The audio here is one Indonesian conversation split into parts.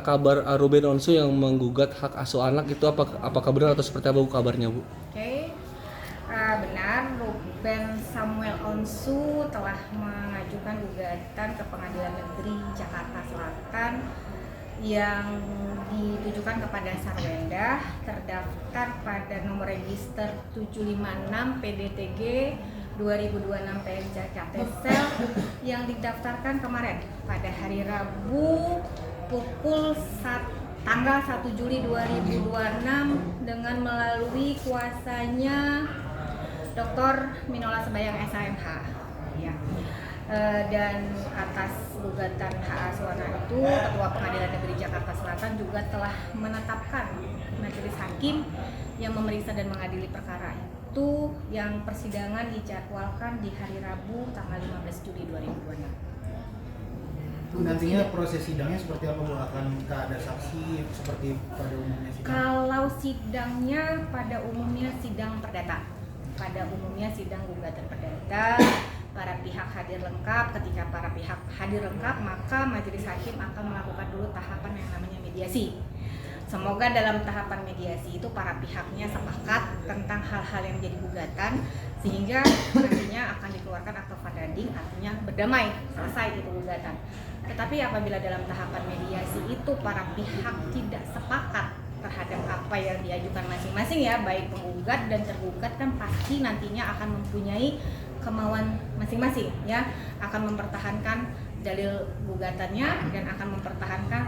Kabar Ruben Onsu yang menggugat hak asuh anak itu apakah benar atau seperti apa Bu kabarnya Bu? Benar, Ruben Samuel Onsu telah mengajukan gugatan ke Pengadilan Negeri Jakarta Selatan yang ditujukan kepada Sarwenda, terdaftar pada nomor register 756 PDTG 2026 PMJ Catesel yang didaftarkan kemarin pada hari Rabu tanggal 1 Juli 2026 dengan melalui kuasanya Dr. Minola Sebayang SAMH ya. Dan atas gugatan hak asuh anak itu Ketua Pengadilan Negeri Jakarta Selatan juga telah menetapkan majelis hakim yang memeriksa dan mengadili perkara itu yang persidangan dijadwalkan di hari Rabu tanggal 15 Juli 2026. Nantinya proses sidangnya seperti apa Bu? Akankah ada saksi seperti pada umumnya sidang? Kalau sidangnya pada umumnya sidang perdata. Pada umumnya sidang gugatan perdata, para pihak hadir lengkap. Ketika para pihak hadir lengkap, maka majelis hakim akan melakukan dulu tahapan yang namanya mediasi. Semoga dalam tahapan mediasi itu para pihaknya sepakat tentang hal-hal yang menjadi gugatan, sehingga nantinya akan dikeluarkan akta banding, artinya berdamai, selesai itu gugatan. Tetapi apabila dalam tahapan mediasi itu para pihak tidak sepakat terhadap apa yang diajukan masing-masing ya, baik penggugat dan tergugat kan pasti nantinya akan mempunyai kemauan masing-masing ya, akan mempertahankan dalil gugatannya dan akan mempertahankan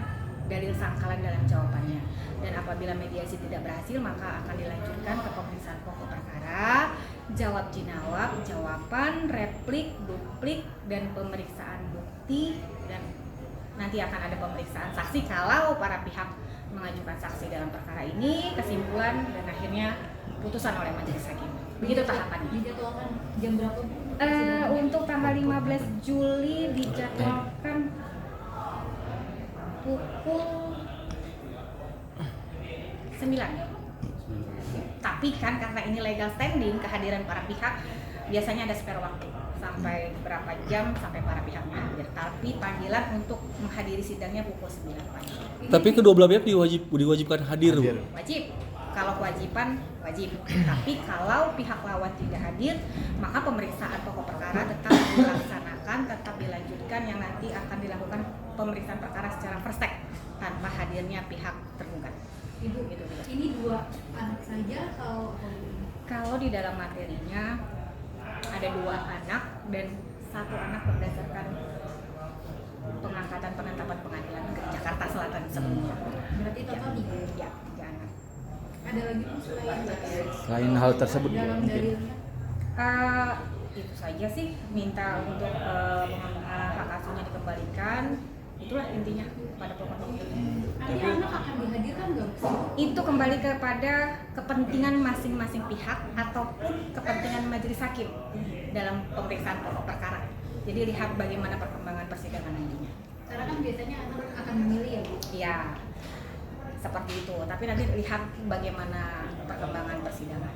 dalil sangkalan dalam jawabannya. Dan apabila mediasi tidak berhasil, maka akan dilanjutkan ke pemeriksaan pokok perkara, jawab jinawab, jawaban, replik, duplik, dan pemeriksaan bukti, dan nanti akan ada pemeriksaan saksi kalau para pihak mengajukan saksi dalam perkara ini, kesimpulan dan akhirnya putusan oleh majelis hakim. Begitu tahapannya. Dijadwalkan jam berapa Bu? Untuk tanggal 15 Juli dijadwalkan pukul 9. Tapi kan karena ini legal standing, kehadiran para pihak biasanya ada spare waktu sampai berapa jam sampai para pihaknya hadir. Tapi panggilan untuk menghadiri sidangnya pukul 9 pagi. Tapi kedua belah pihak diwajibkan hadir Bu. Wajib. Kalau kewajiban wajib. Tapi kalau pihak lawan tidak hadir, maka pemeriksaan pokok perkara tetap dilaksanakan, tetap dilanjutkan, yang nanti akan dilakukan pemeriksaan perkara secara first take tanpa hadirnya pihak tergugat. Ibu, Gitu. ini 2 anak saja atau Kalau di dalam materinya ada 2 anak dan 1 anak berdasarkan pengangkatan penetapan pengadilan negeri Jakarta Selatan sebelumnya. berarti total 3? Ya, 3 anak. Ada lagi Bu Selain hal tersebut Bu, dalam mungkin. dalilnya? Itu saja sih, minta untuk hak asuhnya dikembalikan. Itulah intinya pada pokoknya. Nanti anak akan dihadirkan nggak Bu? Itu kembali kepada kepentingan masing-masing pihak ataupun kepentingan majelis hakim dalam pemeriksaan pokok perkara. Jadi lihat bagaimana perkembangan persidangan nantinya. Karena kan biasanya anak akan memilih ya Bu? Ya, seperti itu. Tapi nanti lihat bagaimana perkembangan persidangan.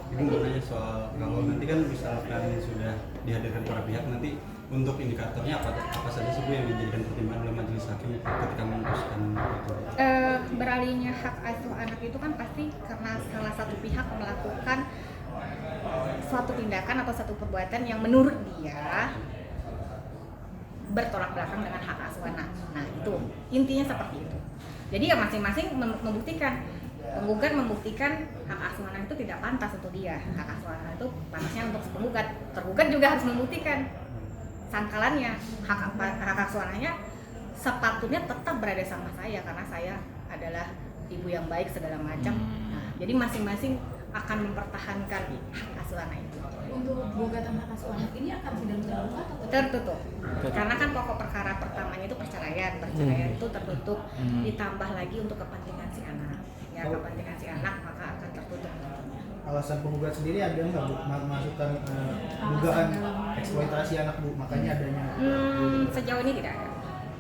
Ibu mau nanya soal kalau nanti kan misalkan sudah dihadirkan para pihak, nanti untuk indikatornya apa saja sih Bu yang dijadikan pertimbangan oleh majelis hakim ketika memutuskan itu? Beralihnya hak asuh anak itu kan pasti karena salah satu pihak melakukan suatu tindakan atau satu perbuatan yang menurut dia bertolak belakang dengan hak asuh anak. Nah itu intinya seperti itu. Jadi ya masing-masing membuktikan, penggugat membuktikan hak asuh anak itu tidak pantas untuk dia. Hak asuh anak itu pantasnya untuk si penggugat. Tergugat juga harus membuktikan sangkalannya, hak asuh anaknya sepatutnya tetap berada sama saya karena saya adalah ibu yang baik segala macam. Nah, jadi masing-masing akan mempertahankan hak asuh anak itu. Untuk gugatan hak asuh anak ini akan sidang terbuka atau Tertutup. Karena kan pokok perkara pertamanya itu perceraian itu tertutup. Ditambah lagi untuk kepentingan si anak. Ya, kepentingan si anak maka akan tertutup nantinya. Alasan penggugat sendiri ada nggak Bu masukkan dugaan eksploitasi anak Bu? Makanya adanya Sejauh ini tidak ada.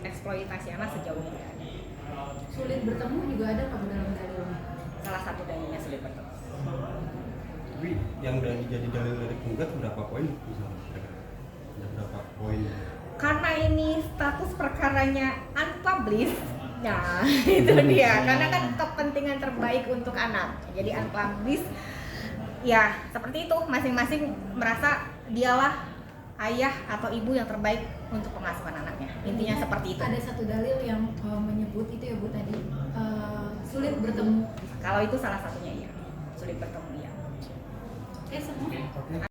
Eksploitasi anak sejauh ini tidak ada. sulit bertemu juga ada nggak Bu dalam dalilnya? Salah satu dalilnya sulit bertemu. Tapi yang jadi dalil dari penggugat berapa poin misalnya? Ada berapa poin? karena ini status perkaranya unpublished, nah itu dia, karena kan kepentingan terbaik untuk anak, jadi unpublished. Ya seperti itu, masing-masing merasa dialah ayah atau ibu yang terbaik untuk pengasuhan anaknya. Intinya seperti itu. Ada satu dalil yang menyebut itu ya Bu tadi, sulit bertemu. Kalau itu salah satunya ya, sulit bertemu ya. Semua. Oke.